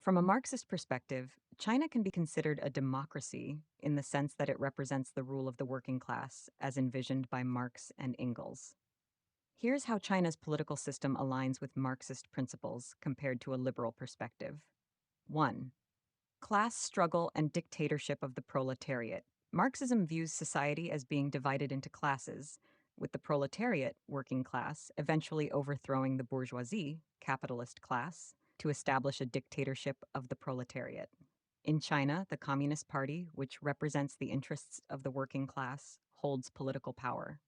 From a Marxist perspective, China can be considered a democracy in the sense that it represents the rule of the working class as envisioned by Marx and Engels. Here's how China's political system aligns with Marxist principles compared to a liberal perspective. 1. Class struggle and dictatorship of the proletariat. Marxism views society as being divided into classes, with the proletariat, working class, eventually overthrowing the bourgeoisie, capitalist class, to establish a dictatorship of the proletariat. In China, the Communist Party, which represents the interests of the working class, holds political power.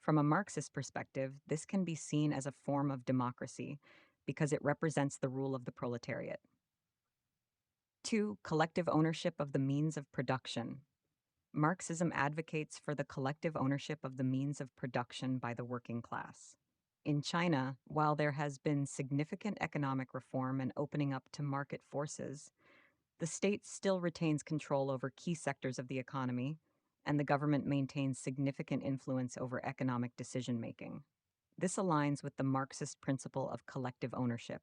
From a Marxist perspective, this can be seen as a form of democracy because it represents the rule of the proletariat. 2. Collective ownership of the means of production. Marxism advocates for the collective ownership of the means of production by the working class. In China, while there has been significant economic reform and opening up to market forces, the state still retains control over key sectors of the economy, and the government maintains significant influence over economic decision making. This aligns with the Marxist principle of collective ownership.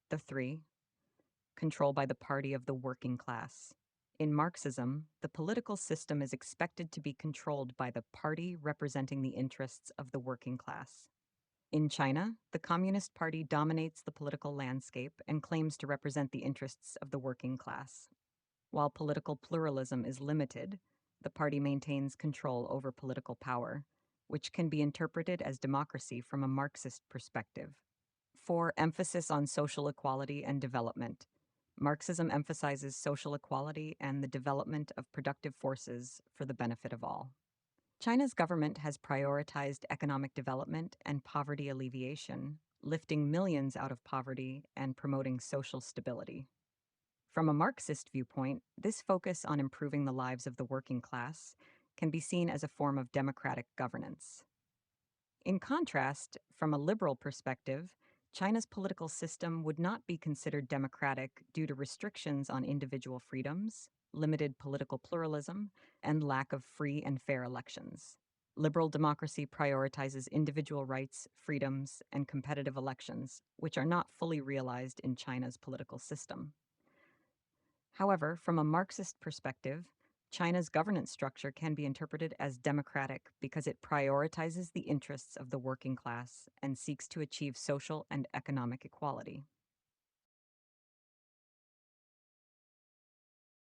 The 3. Control by the party of the working class. In Marxism, the political system is expected to be controlled by the party representing the interests of the working class. In China, the Communist Party dominates the political landscape and claims to represent the interests of the working class. While political pluralism is limited, the party maintains control over political power, which can be interpreted as democracy from a Marxist perspective. 4. Emphasis on social equality and development. Marxism emphasizes social equality and the development of productive forces for the benefit of all. China's government has prioritized economic development and poverty alleviation, lifting millions out of poverty and promoting social stability. From a Marxist viewpoint, this focus on improving the lives of the working class can be seen as a form of democratic governance. In contrast, from a liberal perspective, China's political system would not be considered democratic due to restrictions on individual freedoms, limited political pluralism, and lack of free and fair elections. Liberal democracy prioritizes individual rights, freedoms, and competitive elections, which are not fully realized in China's political system. However, from a Marxist perspective, China's governance structure can be interpreted as democratic because it prioritizes the interests of the working class and seeks to achieve social and economic equality.